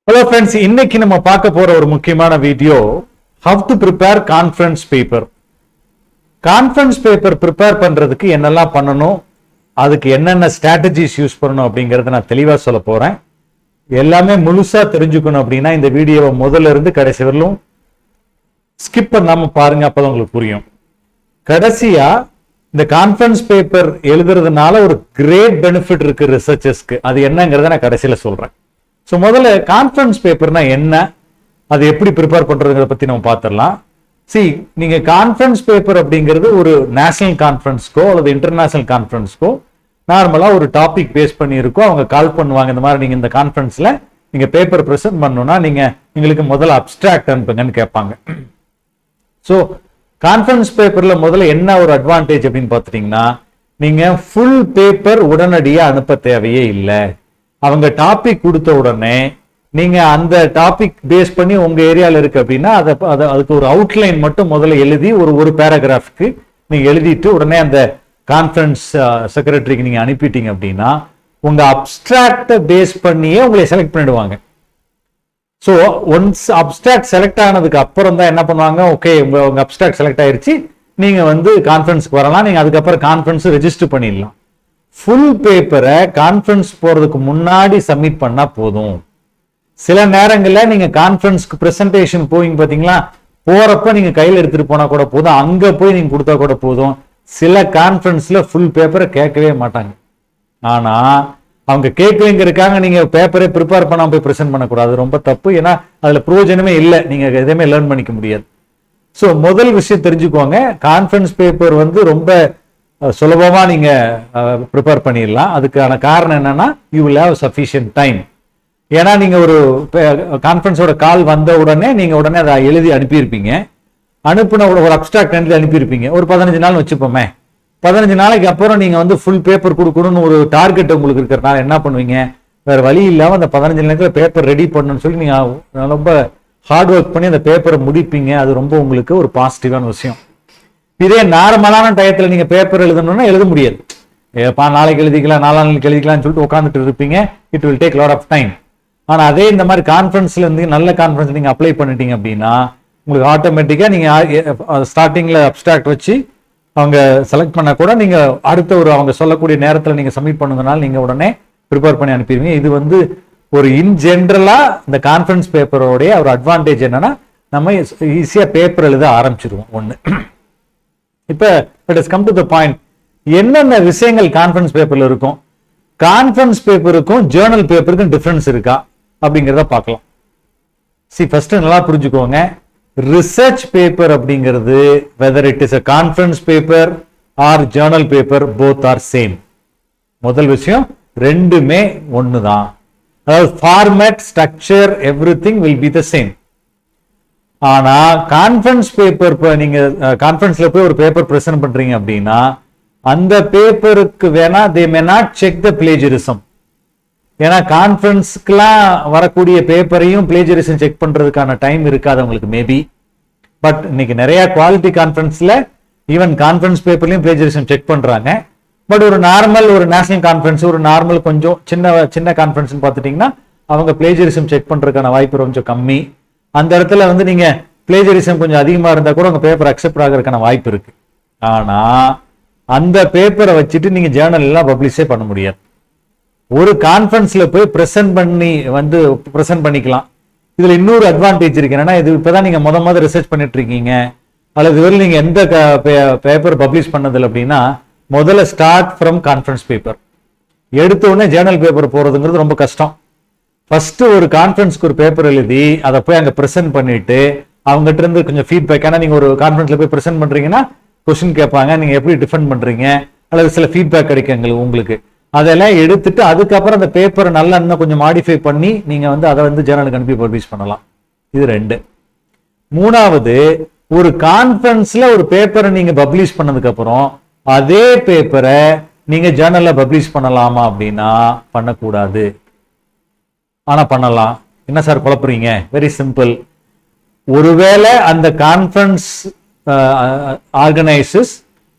Hello friends, இன்னைக்கு நம்ம பார்க்க போற ஒரு முக்கியமான video how to prepare conference paper. Conference paper prepare பண்றதுக்கு என்னெல்லாம் பண்ணணும், அதுக்கு என்னென்ன strategies யூஸ் பண்ணணும் அப்படிங்கறத நான் தெளிவா சொல்ல போறேன். எல்லாமே முழுசா தெரிஞ்சுக்கணும் அப்படின்னா இந்த வீடியோவை முதல்ல இருந்து கடைசி வரையிலும் ஸ்கிப் பண்ணாம பாருங்க, அப்பதான் உங்களுக்கு புரியும். கடைசியா இந்த கான்ஃபரன்ஸ் பேப்பர் எழுதுறதுனால ஒரு கிரேட் பெனிஃபிட் இருக்கு ரிசர்ச்சர்ஸ்க்கு, அது என்னங்கிறத நான் கடைசியில சொல்றேன். ஸோ முதல்ல கான்ஃபரன்ஸ் பேப்பர்னா என்ன, அது எப்படி ப்ரிப்பேர் பண்றதுங்கிறத பத்தி நம்ம பார்த்துடலாம். நீங்க கான்ஃபரன்ஸ் பேப்பர் அப்படிங்கிறது ஒரு நேஷனல் கான்ஃபரன்ஸ்க்கோ அல்லது இன்டர்நேஷனல் கான்ஃபரன்ஸ்க்கோ நார்மலா ஒரு டாபிக் பேஸ் பண்ணி இருக்கும். அவங்க கால் பண்ணுவாங்க, இந்த மாதிரி நீங்க இந்த கான்ஃபரன்ஸ்ல நீங்க பேப்பர் ப்ரெசென்ட் பண்ணணும்னா நீங்க எங்களுக்கு முதல்ல அப்ஸ்ட்ராக்ட் அனுப்புங்கன்னு கேட்பாங்க. ஸோ கான்ஃபரன்ஸ் பேப்பர்ல முதல்ல என்ன ஒரு அட்வான்டேஜ் அப்படின்னு பார்த்துட்டீங்கன்னா, நீங்க ஃபுல் பேப்பர் உடனடியாக அனுப்ப தேவையே இல்லை. அவங்க டாபிக் கொடுத்த உடனே நீங்க அந்த டாபிக் பேஸ் பண்ணி உங்க ஏரியால இருக்கு அப்படின்னா அதுக்கு ஒரு அவுட்லைன் மட்டும் முதல்ல எழுதி ஒரு பேராகிராஃப்க்கு நீங்க எழுதிட்டு உடனே அந்த கான்ஃபரன்ஸ் செக்ரட்டரிக்கு நீங்க அனுப்பிட்டீங்க அப்படின்னா உங்க அப்ஸ்ட்ராக்ட பேஸ் பண்ணியே உங்களை செலக்ட் பண்ணிடுவாங்க. ஸோ ஒன்ஸ் அப்ஸ்ட்ராக்ட் செலக்ட் ஆனதுக்கு அப்புறம் தான் என்ன பண்ணுவாங்க, ஓகே உங்க அப்ஸ்ட்ராக்ட் செலக்ட் ஆயிருச்சு, நீங்க வந்து கான்ஃபரன்ஸ்க்கு வரலாம், நீங்க அதுக்கப்புறம் கான்ஃபரன்ஸ் ரெஜிஸ்டர் பண்ணிடலாம். ஃபுல் பேப்பரை கான்ஃபரன்ஸ் போறதுக்கு முன்னாடி சப்மிட் பண்ணா போதும். சில நேரங்களில் நீங்க கான்ஃபரன்ஸ்க்கு பிரசன்டேஷன் போவீங்க பாத்தீங்களா, போறப்ப நீங்க கையில் எடுத்துட்டு போனா கூட போதும், அங்க போய் நீங்க கொடுத்தா கூட போதும். சில கான்ஃபரன்ஸ்ல ஃபுல் பேப்பரை கேட்கவே மாட்டாங்க. ஆனா அவங்க கேட்கலைங்கிறதுக்காக நீங்க பேப்பரை ப்ரிப்பேர் பண்ணாம போய் ப்ரெசென்ட் பண்ணக்கூடாது, ரொம்ப தப்பு. ஏன்னா அதுல பிரயோஜனமே இல்லை, நீங்க எதுவுமே லேர்ன் பண்ணிக்க முடியாது. ஸோ முதல் விஷயம் தெரிஞ்சுக்கோங்க, கான்ஃபரன்ஸ் பேப்பர் வந்து ரொம்ப சுலபமா நீங்க ப்ரிப்பேர் பண்ணிடலாம். அதுக்கான காரணம் என்னன்னா, you will have sufficient time. ஏன்னா நீங்க ஒரு கான்ஃபரன்ஸோட கால் வந்த உடனே நீங்க உடனே அதை எழுதி அனுப்பியிருப்பீங்க. அனுப்பின ஒரு அப்ஸ்ட்ராக்ட் எழுதி அனுப்பியிருப்பீங்க. ஒரு 15 நாள் வச்சுப்போமே, 15 நாளைக்கு அப்புறம் நீங்க வந்து ஃபுல் பேப்பர் கொடுக்கணும்னு ஒரு டார்கெட் உங்களுக்கு இருக்கிறனால என்ன பண்ணுவீங்க, வேற வழி இல்லாம அந்த 15 நேரத்தில் பேப்பர் ரெடி பண்ணணும்னு சொல்லி நீங்க ரொம்ப ஹார்ட் ஒர்க் பண்ணி அந்த பேப்பரை முடிப்பீங்க. அது ரொம்ப உங்களுக்கு ஒரு பாசிட்டிவான விஷயம். இதே நார்மலான டயத்துல நீங்க பேப்பர் எழுதணும்னா எழுத முடியாது. நாளைக்கு எழுதிக்கலாம், நாளைக்கு எழுதிக்கலாம்னு சொல்லிட்டு உட்காந்துட்டு இருப்பீங்க. It will take lot of time. ஆனா அதே இந்த மாதிரி கான்ஃபரன்ஸ்ல இருந்து நல்ல கான்ஃபரன்ஸ் நீங்க அப்ளை பண்ணிட்டீங்க அப்படின்னா உங்களுக்கு ஆட்டோமேட்டிக்கா நீங்க ஸ்டார்டிங்ல அப்ஸ்ட்ராக்ட் வச்சு அவங்க செலக்ட் பண்ண கூட நீங்க அடுத்த அவங்க சொல்லக்கூடிய நேரத்துல நீங்க சப்மிட் பண்ணதுனால நீங்க உடனே ப்ரிப்பேர் பண்ணி அனுப்பிடுவீங்க. இது வந்து ஒரு இன் ஜென்ரலா இந்த கான்ஃபரன்ஸ் பேப்பரோடைய ஒரு அட்வான்டேஜ் என்னன்னா, நம்ம ஈஸியா பேப்பர் எழுத ஆரம்பிச்சிருவோம். ஒண்ணு. இப்ப let us come to the point. என்னென்ன விஷயங்கள் கான்ஃபரன்ஸ் பேப்பர்ல இருக்கும், கான்ஃபரன்ஸ் பேப்பருக்கும் ஜேர்னல் பேப்பருக்கும் டிஃபரன்ஸ் இருக்கா அப்படிங்கிறத பார்க்கலாம். ஃபர்ஸ்ட் நல்லா புரிஞ்சுக்கோங்க, ரிசர்ச் பேப்பர் அப்படிங்கிறது whether it is a conference paper R Journal paper, both are same. முதல் விஷயம், ரெண்டுமே ஒண்ணுதான். அதாவது format, structure, everything will be the same. ஆனா கான்ஃபரன்ஸ் பேப்பர் நீங்க கான்ஃபரன்ஸ்ல போய் ஒரு பேப்பர் பிரசன்ட் பண்றீங்க அப்படின்னா அந்த பேப்பருக்கு வேணா they may not check the plagiarism. ஏன்னா கான்ஃபரன்ஸ்க்குலாம் வரக்கூடிய பேப்பரையும் பிளேஜரிசம் செக் பண்றதுக்கான டைம் இருக்காது அவங்களுக்கு மேபி. பட் இன்னைக்கு நிறைய குவாலிட்டி கான்ஃபரன்ஸ்ல ஈவன் கான்ஃபரன்ஸ் பேப்பர்லயும் பிளேஜரிசம் செக் பண்றாங்க. பட் ஒரு நார்மல் ஒரு நேஷனல் கான்ஃபரன்ஸ், ஒரு நார்மல் கொஞ்சம் சின்ன கான்ஃபரன்ஸ் பார்த்துட்டீங்கன்னா அவங்க பிளேஜரிசம் செக் பண்றதுக்கான வாய்ப்பு கொஞ்சம் கம்மி. அந்த இடத்துல வந்து நீங்க பிளேஜரிசம் கொஞ்சம் அதிகமா இருந்தா கூட உங்க பேப்பர் அக்செப்ட் ஆகிறதுக்கான வாய்ப்பு இருக்கு. ஆனா அந்த பேப்பரை வச்சுட்டு நீங்க ஜேர்னல் எல்லாம் பப்ளிஷே பண்ண முடியாது. ஒரு கான்ஃபரன்ஸ்ல போய் பிரசன்ட் பண்ணிக்கலாம். இதுல இன்னொரு அட்வான்டேஜ் இருக்கு, என்னன்னா இது இப்பதான் நீங்க முத ரிசர்ச் பண்ணிட்டு இருக்கீங்க அல்லது இதுவரை நீங்க எந்த பேப்பர் பப்ளிஷ் பண்ணதில்லை அப்படின்னா முதல்ல ஸ்டார்ட் ஃப்ரம் கான்ஃபரன்ஸ் பேப்பர். எடுத்த உடனே ஜேர்னல் பேப்பர் போறதுங்கிறது ரொம்ப கஷ்டம். ஃபர்ஸ்ட் ஒரு கான்ஃபரன்ஸ்க்கு ஒரு பேப்பர் எழுதி அதை போய் அங்க பிரசென்ட் பண்ணிட்டு அவங்ககிட்ட இருந்து கொஞ்சம் ஃபீட்பேக். ஏன்னா நீங்க ஒரு கான்ஃபரன்ஸ்ல போய் பிரசென்ட் பண்றீங்கன்னா கொஸ்டின் கேட்பாங்க, நீங்க எப்படி டிஃபெண்ட் பண்றீங்க அல்லது சில ஃபீட்பேக் கிடைக்கும் உங்களுக்கு. அதெல்லாம் எடுத்துட்டு அதுக்கப்புறம் அந்த பேப்பரை நல்லா இன்னும் கொஞ்சம் மாடிஃபை பண்ணி நீங்க வந்து அதை வந்து ஜேர்னலுக்கு அனுப்பி பப்ளிஷ் பண்ணலாம். இது ரெண்டு. மூணாவது, ஒரு கான்ஃபரன்ஸ்ல ஒரு பேப்பரை நீங்க பப்ளிஷ் பண்ணதுக்கு அப்புறம் அதே பேப்பரை நீங்க ஜேர்னல்ல பப்ளிஷ் பண்ணலாமா அப்படின்னா பண்ணக்கூடாது. ஆனா பண்ணலாம். என்ன சார் குழப்புறீங்க? Very simple. ஒருவேளை அந்த கான்ஃபரன்ஸ் ஆர்கனைசர்ஸ்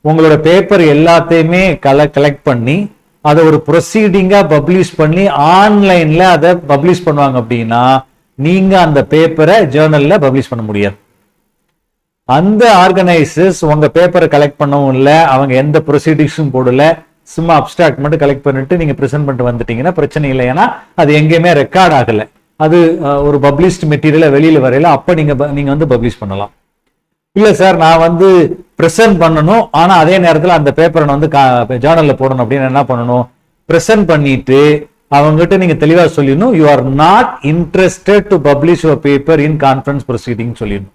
உங்களோட பேப்பர் எல்லாத்தையுமே கலெக்ட் பண்ணி அதை ஒரு ப்ரொசீடிங்கா பப்ளிஷ் பண்ணி ஆன்லைன்ல அதை பப்ளிஷ் பண்ணுவாங்க அப்படின்னா நீங்க அந்த பேப்பரை ஜேர்னல்ல பப்ளிஷ் பண்ண முடியாது. அந்த ஆர்கனைசர்ஸ் உங்க பேப்பரை கலெக்ட் பண்ணவும் இல்லை, அவங்க எந்த ப்ரொசீடிங்ஸும் போடல, சும்மா அப்டிராக்ட் மட்டும் கலெக்ட் பண்ணிட்டு நீங்க பிரசன்ட் பண்ணிட்டு வந்துட்டீங்கன்னா பிரச்சனை இல்லை. ஏன்னா அது எங்கேயுமே ரெக்கார்ட் ஆகல, அது ஒரு பப்ளிஷ்ட் மெட்டீரியல வெளியில வரையில, அப்ப நீங்க வந்து பப்ளிஷ் பண்ணலாம். இல்ல சார் நான் வந்து பிரசன்ட் பண்ணணும், ஆனா அதே நேரத்தில் அந்த பேப்பரை வந்து ஜேர்னல்ல போடணும் அப்படின்னு என்ன பண்ணணும், பிரசன்ட் பண்ணிட்டு அவங்ககிட்ட நீங்க தெளிவா சொல்லிடணும், you are not interested to publish your paper in conference proceeding சொல்லிடணும்.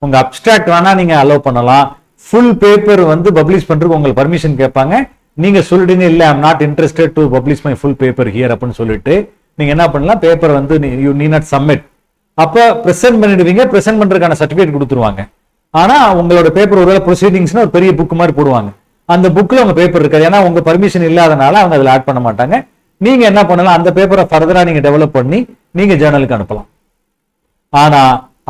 உங்க அப்டிராக்ட் வேணா நீங்க அலோவ் பண்ணலாம், ஃபுல் பேப்பர் வந்து பப்ளிஷ் பண்றதுக்கு உங்களுக்கு பர்மிஷன் கேட்பாங்க, நீங்க சொல்லிடுங்க இல்ல I am not interested to publish my full paper here அப்படின்னு சொல்லிட்டு நீங்க என்ன பண்ணலாம், பேப்பர் வந்து யூ நீட் நாட் சப்மிட். அப்ப பிரசன்ட் பண்ணிடுவீங்க, பிரசன்ட் பண்றதுக்கான சர்டிபிகேட் கொடுத்துருவாங்க. ஆனா உங்களோட பேப்பர் ஒருவேளை ப்ரொசீடிங்ஸ்னா ஒரு பெரிய புக் மாதிரி போடுவாங்க, அந்த புக்ல உங்க பேப்பர் இருக்காது, ஏன்னா உங்க பர்மிஷன் இல்லாதனால அவங்க அதுல ஆட் பண்ண மாட்டாங்க. நீங்க என்ன பண்ணலாம், அந்த பேப்பரை ஃபர்தரா நீங்க டெவலப் பண்ணி நீங்க ஜேர்னலுக்கு அனுப்பலாம். ஆனா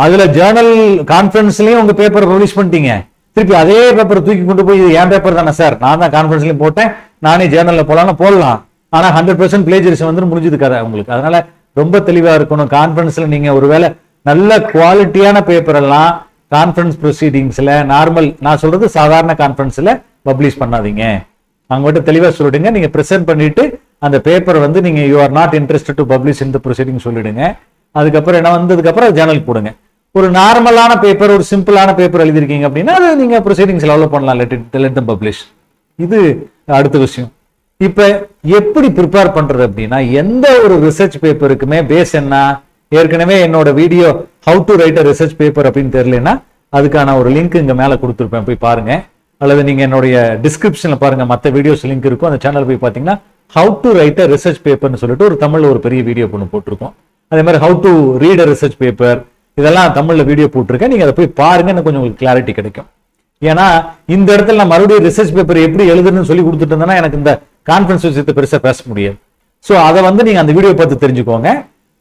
அதுல ஜேர்னல் கான்ஃபரன்ஸ்லயும் உங்க பேப்பர் பப்ளிஷ் பண்ணிட்டீங்க, திருப்பி அதே பேப்பர் தூக்கி கொண்டு போய் என் பேப்பர் தானே சார், நான் தான் கான்ஃபரன்ஸ்லயும் போட்டேன், நானே ஜேர்னல்ல போடலாம், ஆனா 100% பிளேஜரிசம் வந்து முடிஞ்சது கதை உங்களுக்கு. அதனால ரொம்ப தெளிவா இருக்கணும். கான்ஃபரன்ஸ்ல நீங்க ஒருவேளை நல்ல குவாலிட்டியான பேப்பர் எல்லாம் கான்ஃபரன்ஸ் ப்ரொசீடிங்ஸ்ல நார்மல், நான் சொல்றது சாதாரண கான்ஃபரன்ஸ்ல பப்ளிஷ் பண்ணாதீங்க. அவங்ககிட்ட தெளிவா சொல்லிடுங்க, நீங்க பிரசன்ட் பண்ணிட்டு அந்த பேப்பர் வந்து நீங்க you are not interested to publish இந்த ப்ரொசீடிங் சொல்லிடுங்க. அதுக்கப்புறம் என்ன வந்ததுக்கு அப்புறம் ஜேர்னல் போடுங்க. ஒரு நார்மலான பேப்பர், ஒரு சிம்பிளான பேப்பர் எழுதிருக்கீங்க அப்படின்னா அது நீங்க ப்ரொசீடிங்ஸ் டெவலப் பண்ணலாம், லெட் தம் பப்ளிஷ். இது அடுத்த விஷயம். இப்ப எப்படி ப்ரிப்பேர் பண்றது அப்படின்னா, எந்த ஒரு ரிசர்ச் பேப்பருக்குமே பேஸ் என்ன, ஏற்கனவே என்னோட video how to write a research paper அப்படின்னு தெரியலன்னா அதுக்கான ஒரு லிங்க் இங்க மேல கொடுத்துருப்பேன், போய் பாருங்க. அல்லது நீங்க என்னுடைய டிஸ்கிரிப்ஷன்ல பாருங்க, மற்ற வீடியோஸ் லிங்க் இருக்கும், அந்த சேனல் போய் பாத்தீங்கன்னா how to write a research பேப்பர்னு சொல்லிட்டு ஒரு தமிழ்ல ஒரு பெரிய வீடியோ ஒன்று போட்டிருக்கோம். அதே மாதிரி how to read a research paper, இதெல்லாம் தமிழ்ல வீடியோ போட்டிருக்கேன், நீங்க அதை போய் பாருங்க, எனக்கு கொஞ்சம் உங்களுக்கு கிளாரிட்டி கிடைக்கும். ஏன்னா இந்த இடத்துல நான் மறுபடியும் ரிசர்ச் பேப்பர் எப்படி எழுதுன்னு சொல்லி கொடுத்துட்டு இருந்தேன்னா எனக்கு இந்த கான்ஃபரன்ஸ் விஷயத்தை பெருசா பேச முடியாது. ஸோ அதை வந்து நீங்க அந்த வீடியோ பார்த்து தெரிஞ்சுக்கோங்க.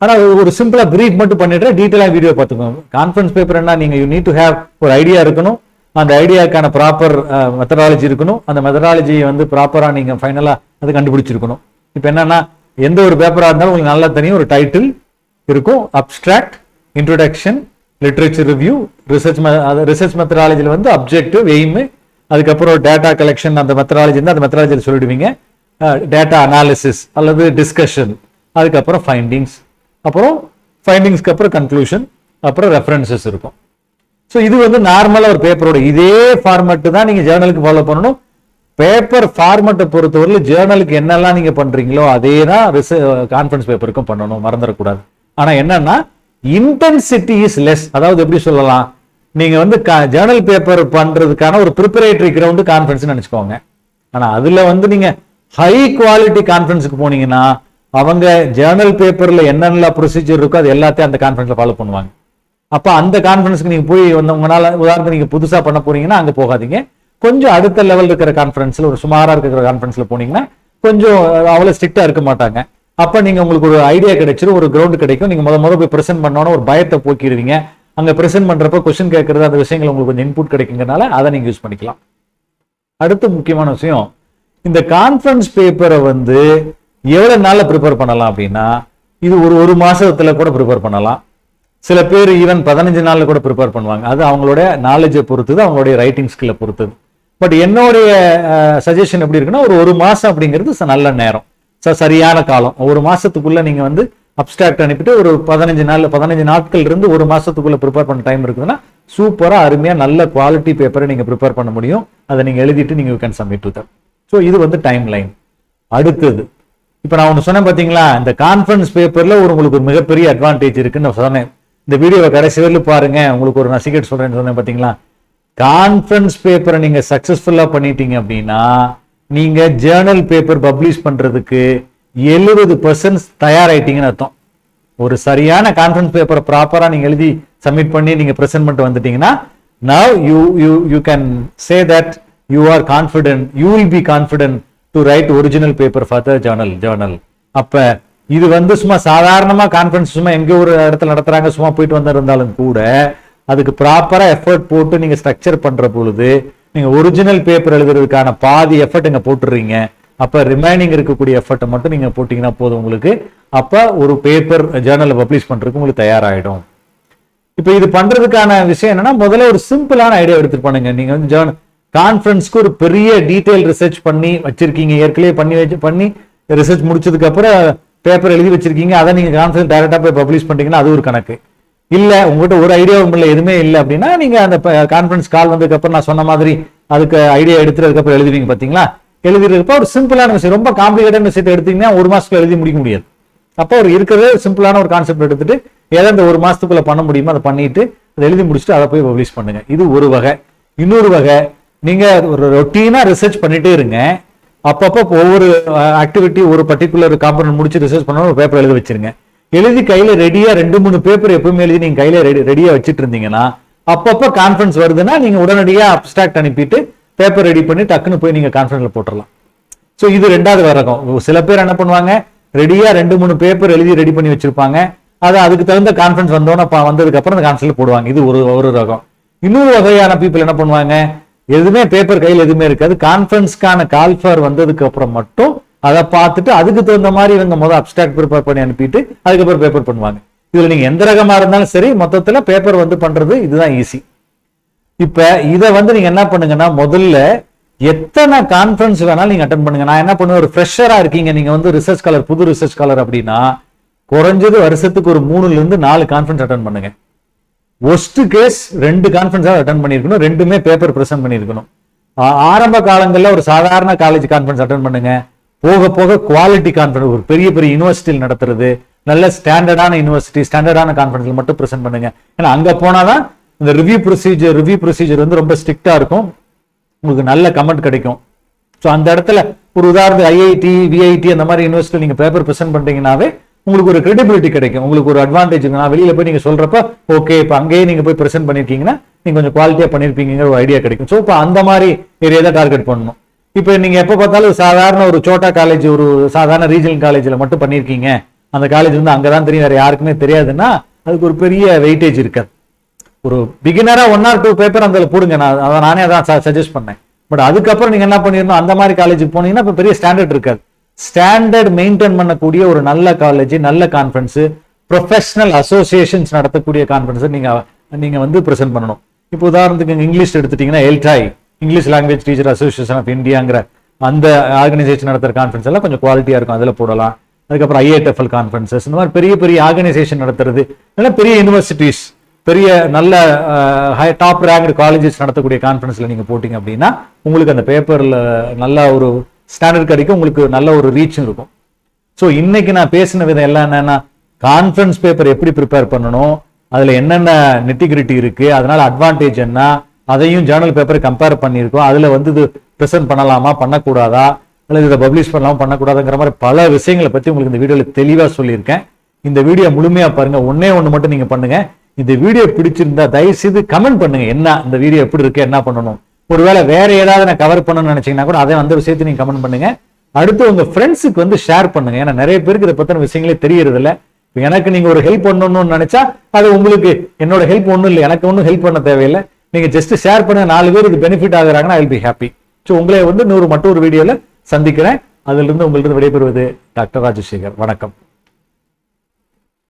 ஆனா ஒரு சிம்பிளா பிரீஃப் மட்டும் பண்ணிட்டு டீட்டெயிலா வீடியோ பார்த்துக்கோங்க. கான்ஃபரன்ஸ் பேப்பர் என்ன, நீங்க யூ நீட் டு ஹேவ் ஒரு ஐடியா இருக்கணும், அந்த ஐடியாக்கான ப்ராப்பர் மெத்தடாலஜி இருக்கணும், அந்த மெத்தடாலஜியை வந்து ப்ராப்பரா நீங்க ஃபைனலா அதை கண்டுபிடிச்சிருக்கணும். இப்போ என்னன்னா எந்த ஒரு பேப்பரா இருந்தாலும் உங்களுக்கு நல்லா தெரியும், ஒரு டைட்டில் இருக்கும், abstract, introduction, literature review, research மெத்தடாலஜியில் வந்து அப்ஜெக்டிவ், எய்ம், அதுக்கப்புறம் டேட்டா கலெக்ஷன், அந்த மெத்தடாலஜி இருந்தால் அந்த மெத்தடாலஜியில் சொல்லிடுவீங்க, டேட்டா அனாலிசிஸ் அல்லது டிஸ்கஷன், அதுக்கப்புறம் ஃபைண்டிங்ஸ், அப்புறம் ஃபைண்டிங்ஸ்க்கு அப்புறம் கன்க்ளூஷன், அப்புறம் ரெஃபரன்சஸ் இருக்கும். ஸோ இது வந்து நார்மலாக ஒரு பேப்பரோட இதே ஃபார்மேட்டு தான் நீங்கள் ஜேர்னலுக்கு ஃபாலோ பண்ணணும். பேப்பர் ஃபார்மேட்டை பொறுத்தவரையில் ஜேர்னலுக்கு என்னெல்லாம் நீங்கள் பண்ணுறீங்களோ அதே தான் கான்ஃபரன்ஸ் பேப்பருக்கும் பண்ணணும், மறந்துடக்கூடாது. ஆனால் என்னன்னா இன்டென்சிட்டி இஸ் லெஸ். அதாவது எப்படி சொல்லலாம், நீங்க வந்து ஜேர்னல் பேப்பர் பண்றதுக்கான ஒரு ப்ரிப்பரேட்டரி கிரவுண்ட் கான்ஃபரன்ஸ் நினைச்சுக்கோங்க. ஆனா அதுல வந்து நீங்க ஹை குவாலிட்டி கான்ஃபரன்ஸுக்கு போனீங்கன்னா அவங்க ஜேர்னல் பேப்பர்ல என்னென்ன ப்ரொசீஜர் இருக்கோ அது எல்லாத்தையும் அந்த கான்ஃபரன்ஸ்ல ஃபாலோ பண்ணுவாங்க. அப்ப அந்த கான்ஃபரன்ஸ்க்கு நீங்க போய் உங்களால உதாரணத்துக்கு நீங்க புதுசா பண்ண போறீங்கன்னா அங்க போகாதீங்க. கொஞ்சம் அடுத்த லெவல் இருக்கிற கான்ஃபரன்ஸ்ல, ஒரு சுமாரா இருக்கிற கான்ஃபரன்ஸ்ல போனீங்கன்னா கொஞ்சம் அவ்வளவு ஸ்ட்ரிக்டா இருக்க மாட்டாங்க. அப்ப நீங்க உங்களுக்கு ஒரு ஐடியா கிடைச்சிடும், ஒரு கிரவுண்ட் கிடைக்கும். நீங்க முதல்ல போய் பிரசென்ட் பண்ணோன்னு ஒரு பயத்தை போக்கிடுவீங்க. அங்க பிரசென்ட் பண்றப்ப கொஸ்டின் கேட்கறது, அந்த விஷயங்கள் உங்களுக்கு கொஞ்சம் இன்புட் கிடைக்குங்கனால அதை நீங்க யூஸ் பண்ணிக்கலாம். அடுத்த முக்கியமான விஷயம், இந்த கான்ஃபரன்ஸ் பேப்பரை வந்து எவ்வளவு நாள்ல ப்ரிப்பேர் பண்ணலாம் அப்படின்னா, இது ஒரு மாசத்துல கூட ப்ரிப்பேர் பண்ணலாம். சில பேர் ஈவன் 15 நாள்ல கூட ப்ரிப்பேர் பண்ணுவாங்க. அது அவங்களோட நாலேஜை பொறுத்தது, அவங்களுடைய ரைட்டிங் ஸ்கில்லை பொறுத்தது. பட் என்னுடைய சஜஷன் எப்படி இருக்குன்னா, ஒரு மாசம் அப்படிங்கிறது நல்ல நேரம், சரியான காலம். ஒரு மாசத்துக்குள்ள நீங்க வந்து அப்டிராக்ட் அனுப்பிட்டு ஒரு 15 நாட்கள் இருந்து ஒரு மாசத்துக்குள்ள ப்ரிப்பேர் பண்ண டைம் இருக்குதுன்னா சூப்பரா அருமையா நல்ல குவாலிட்டி பேப்பரை நீங்க ப்ரிப்பேர் பண்ண முடியும். அதை நீங்க எழுதிட்டு நீங்க can submit to them. So இது வந்து டைம் லைன். அடுத்தது, இப்ப நான் ஒன்று சொன்னேன் பாத்தீங்களா, இந்த கான்ஃபரன்ஸ் பேப்பர்ல உங்களுக்கு ஒரு மிகப்பெரிய அட்வான்டேஜ் இருக்குன்னு நான் சொன்னேன். இந்த வீடியோவை கடைசி வரையிலும் பாருங்க, உங்களுக்கு ஒரு நசிகேட் சொல்றேன்னு சொன்னேன் பாத்தீங்களா. கான்ஃபரன்ஸ் பேப்பரை நீங்க சக்சஸ்ஃபுல்லா பண்ணிட்டீங்க அப்படின்னா நீங்க ஜேர்னல் பேப்பர் பப்ளிஷ் பண்றதுக்கு 70% தயாராயிட்டீங்கன்னு அர்த்தம். ஒரு சரியான கான்ஃபரன்ஸ் பேப்பரை ப்ராப்பரா நீங்க எழுதி சப்மிட் பண்ணி நீங்க பிரசன்ட் பண்ணிட்டு வந்துட்டீங்கன்னா now you can say that you are confident, you will be confident to write original paper for the journal. அப்ப இது வந்து சும்மா சாதாரணமா கான்ஃபரன்ஸ் சும்மா எங்க ஒரு இடத்துல நடத்துறாங்க, சும்மா போயிட்டு வந்திருந்தாலும் கூட அதுக்கு ப்ராப்பரா எஃபர்ட் போட்டு நீங்க ஸ்ட்ரக்சர் பண்ற பொழுது நீங்க ஒரிஜினல் பேப்பர் எழுதுறதுக்கான பாதி எஃபர்ட் இங்க போட்டுறீங்க. அப்ப ரிமைனிங் இருக்கக்கூடிய எஃபர்ட்டை மட்டும் நீங்க போட்டீங்கன்னா போதும் உங்களுக்கு. அப்ப ஒரு பேப்பர் ஜேர்னல்ல பப்ளிஷ் பண்றதுக்கு உங்களுக்கு தயாராயிடும். இப்ப இது பண்றதுக்கான விஷயம் என்னன்னா, முதல்ல ஒரு சிம்பிளான ஐடியா எடுத்துட்டு பண்ணுங்க. நீங்க வந்து கான்ஃபரன்ஸ்க்கு ஒரு பெரிய டீடைல் ரிசர்ச் பண்ணி வச்சிருக்கீங்க, ஏற்கனவே பண்ணி ரிசர்ச் முடிச்சதுக்கு அப்புறம் பேப்பர் எழுதி வச்சிருக்கீங்க, அதை நீங்க கான்ஃபரன்ஸ் டைரக்டா போய் பப்ளிஷ் பண்றீங்கன்னா அது ஒரு கணக்கு. இல்ல உங்ககிட்ட ஒரு ஐடியாவும் இல்லை, எதுவுமே இல்லை அப்படின்னா நீங்க அந்த கான்ஃபரன்ஸ் கால் வந்ததுக்கு அப்புறம் நான் சொன்ன மாதிரி அதுக்கு ஐடியா எடுத்துறதுக்கு அப்புறம் எழுதுவீங்க பாத்தீங்களா. எழுதிருக்கப்ப ஒரு சிம்பிளான விஷயம், ரொம்ப காம்ப்ளிகேட்டான விஷயத்தை எடுத்தீங்கன்னா ஒரு மாசத்துல எழுதி முடிக்க முடியாது. அப்போ ஒரு இருக்கிறதே சிம்பிளான ஒரு கான்செப்ட் எடுத்துட்டு ஏதோ இந்த ஒரு மாசத்துக்குள்ள பண்ண முடியுமோ அதை பண்ணிட்டு அதை எழுதி முடிச்சுட்டு அதை போய் பப்ளிஷ் பண்ணுங்க. இது ஒரு வகை. இன்னொரு வகை, நீங்க ஒரு ரொட்டீனா ரிசர்ச் பண்ணிட்டே இருங்க. அப்பப்போ ஒவ்வொரு ஆக்டிவிட்டி ஒரு பர்டிகுலர் காம்பனன்ட் முடிச்சு ரிசர்ச் பண்ணணும், ஒரு பேப்பர் எழுதி வச்சிருங்க. எழுதி கையில ரெடியா 2-3 பேப்பர் எப்பவுமே எழுதி நீங்க கையில ரெடியா வச்சுட்டு இருந்தீங்கன்னா அப்பப்போ கான்ஃபரன்ஸ் வருதுன்னா நீங்க உடனடியா அப்ஸ்ட்ராக்ட் அனுப்பிட்டு பேப்பர் ரெடி பண்ணி டக்குன்னு போய் நீங்க கான்ஃபரன்ஸ்ல போட்டுடலாம். ஸோ இது ரெண்டாவது ரகம். சில பேர் என்ன பண்ணுவாங்க, ரெடியா 2-3 பேப்பர் எழுதி ரெடி பண்ணி வச்சிருப்பாங்க, அதை அதுக்கு தகுந்த கான்ஃபரன்ஸ் வந்ததுக்கு அப்புறம் அந்த கான்ஃபரன்ஸ்ல போடுவாங்க. இது ஒரு ரகம். இன்னொரு வகையான பீப்புள் என்ன பண்ணுவாங்க, எதுவுமே பேப்பர் கையில் எதுவுமே இருக்காது, கான்ஃபரன்ஸ்க்கான கால்ஃபர் வந்ததுக்கு அப்புறம் மட்டும் அதை பார்த்துட்டு அதுக்கு தகுந்த மாதிரி இவங்க முதல் அப்ஸ்ட்ராக்ட் ப்ரிப்பேர் பண்ணி அனுப்பிட்டு அதுக்கப்புறம் பேப்பர் பண்ணுவாங்க. இதுல நீங்க எந்த ரகமா இருந்தாலும் சரி, மொத்தத்துல பேப்பர் வந்து பண்றது இதுதான் ஈஸி. இப்ப இதை வந்து நீங்க என்ன பண்ணுங்கன்னா, முதல்ல எத்தனை கான்ஃபரன்ஸ் வேணாலும் நீங்க அட்டன் பண்ணுங்க. நான் என்ன பண்ணுவேன், ஒரு ஃப்ரெஷரா இருக்கீங்க, நீங்க வந்து ரிசர்ச் ஸ்காலர், புது ரிசர்ச் ஸ்காலர் அப்படின்னா குறைஞ்சது வருஷத்துக்கு ஒரு 3-4 கான்ஃபரன்ஸ் அட்டன் பண்ணுங்க. ஒஸ்ட் கேஸ் 2 கான்ஃபரன்ஸ் அட்டன் பண்ணிருக்கணும், 2மே பேப்பர் பிரசன்ட் பண்ணிருக்கணும். ஆரம்ப காலங்களில் ஒரு சாதாரண காலேஜ் கான்ஃபரன்ஸ் அட்டன் பண்ணுங்க. போக போக குவாலிட்டி கான்ஃபரன்ஸ், ஒரு பெரிய பெரிய யூனிவர்சிட்டியில் நடத்துறது, நல்ல ஸ்டாண்டர்டான யூனிவர்சிட்டி, ஸ்டாண்டர்டான கான்ஃபரன்ஸ்ல மட்டும் பிரசன்ட் பண்ணுங்க. ஏன்னா அங்க போனாதான் இந்த ரிவ்யூ ப்ரொசீஜர் வந்து ரொம்ப ஸ்ட்ரிக்டா இருக்கும், உங்களுக்கு நல்ல கமெண்ட் கிடைக்கும். ஸோ அந்த இடத்துல ஒரு உதாரணத்துக்கு ஐஐடி, விஐடி அந்த மாதிரி யூனிவர்சிட்டி நீங்க பேப்பர் பிரசன்ட் பண்றீங்கன்னாவே உங்களுக்கு ஒரு கிரெடிபிலிட்டி கிடைக்கும், உங்களுக்கு ஒரு அட்வான்டேஜ். நான் வெளியில போய் நீங்க சொல்றப்ப ஓகே, இப்போ அங்கேயே நீங்க போய் பிரசன்ட் பண்ணிருக்கீங்கன்னா நீங்க கொஞ்சம் குவாலிட்டியா பண்ணிருப்பீங்கிற ஒரு ஐடியா கிடைக்கும். ஸோ இப்போ அந்த மாதிரி ஏரியா தான் டார்கெட் பண்ணணும். இப்போ நீங்க எப்ப பார்த்தாலும் சாதாரண ஒரு சோட்டா காலேஜ், ஒரு சாதாரண ரீஜனல் காலேஜ்ல மட்டும் பண்ணிருக்கீங்க, அந்த காலேஜ் வந்து அங்கதான் தெரியும், வேற யாருக்குமே தெரியாதுன்னா அதுக்கு ஒரு பெரிய வெயிட்டேஜ் இருக்காது. ஒரு பிகினரா 1 or 2 பேப்பர் அந்த போடுங்க, நானே அதான் சஜஸ்ட் பண்ணேன். பட் அதுக்கப்புறம் நீங்க என்ன பண்ணிருந்தோம், அந்த மாதிரி காலேஜுக்கு போனீங்கன்னா இப்ப பெரிய ஸ்டாண்டர்ட் இருக்காது. ஸ்டாண்டர்ட் மெயின்டைன் பண்ணக்கூடிய ஒரு நல்ல காலேஜ், நல்ல கான்ஃபரன்ஸ், ப்ரொஃபஷனல் அசோசியேஷன்ஸ் நடத்தக்கூடிய கான்ஃபரன்ஸ் நீங்க வந்து பிரசென்ட் பண்ணணும். இப்போ உதாரணத்துக்கு இங்கிலீஷ் எடுத்துட்டீங்கன்னா ELTAI, English language teacher association of இந்தியாங்கிற அந்த ஆர்கனைசேஷன் நடத்துற கான்ஃபரன்ஸ் எல்லாம் கொஞ்சம் குவாலிட்டியா இருக்கும், அதுல போடலாம். அதுக்கப்புறம் IATFL கான்ஃபரன்சஸ், இந்த மாதிரி பெரிய பெரிய ஆர்கனைசேஷன் நடத்துறது, இல்லைன்னா பெரிய யூனிவர்சிட்டிஸ், பெரிய நல்ல டாப் ரேங்க்டு காலேஜஸ் நடத்தக்கூடிய கான்ஃபரன்ஸ்ல நீங்க போட்டீங்க அப்படின்னா உங்களுக்கு அந்த பேப்பர்ல நல்ல ஒரு ஸ்டாண்டர்ட் கிடைக்கும், உங்களுக்கு நல்ல ஒரு ரீச் இருக்கும். ஸோ இன்னைக்கு நான் பேசின விதம் எல்லாம் என்னன்னா, கான்ஃபரன்ஸ் பேப்பர் எப்படி ப்ரிப்பேர் பண்ணணும், அதுல என்னென்ன நெட்டிகிரிட்டி இருக்கு, அதனால அட்வான்டேஜ் என்ன, அதையும் ஜேர்னல் பேப்பரை கம்பேர் பண்ணியிருக்கோம். அதுல வந்து இது ப்ரெசென்ட் பண்ணலாமா பண்ணக்கூடாதா, அல்லது இதை பப்ளிஷ் பண்ணலாமா பண்ணக்கூடாதுங்கிற மாதிரி பல விஷயங்களை பத்தி உங்களுக்கு இந்த வீடியோல தெளிவா சொல்லியிருக்கேன். இந்த வீடியோ முழுமையா பாருங்க. ஒன்னே மட்டும் நீங்க பண்ணுங்க, இந்த வீடியோ பிடிச்சிருந்தா தயவுசெய்து கமெண்ட் பண்ணுங்க, என்ன இந்த வீடியோ எப்படி இருக்கு, என்ன பண்ணணும். ஒருவேளை வேற ஏதாவது நான் கவர் பண்ணணும்னு நினைச்சீங்கன்னா கூட அதை அந்த விஷயத்தை நீங்க கமெண்ட் பண்ணுங்க. அடுத்து உங்க ஃப்ரெண்ட்ஸுக்கு வந்து ஷேர் பண்ணுங்க. ஏன்னா நிறைய பேருக்கு இதை பத்தின விஷயங்களே தெரியறது இல்லை. எனக்கு நீங்க ஒரு ஹெல்ப் பண்ணணும்னு நினைச்சா அது உங்களுக்கு என்னோட ஹெல்ப் ஒன்றும் இல்லை, எனக்கு ஒன்றும் ஹெல்ப் பண்ண தேவையில்லை. நீங்க ஜஸ்ட் ஷேர் பண்ணுங்க, 4 பேர் இது பெனிஃபிட் ஆகுறாங்கன்னா I will be happy. So உங்களை வந்து மற்றொரு வீடியோல சந்திக்கிறேன். அதிலிருந்து உங்களிடம் விடைபெறுவது டாக்டர் ராஜசேகர். வணக்கம்.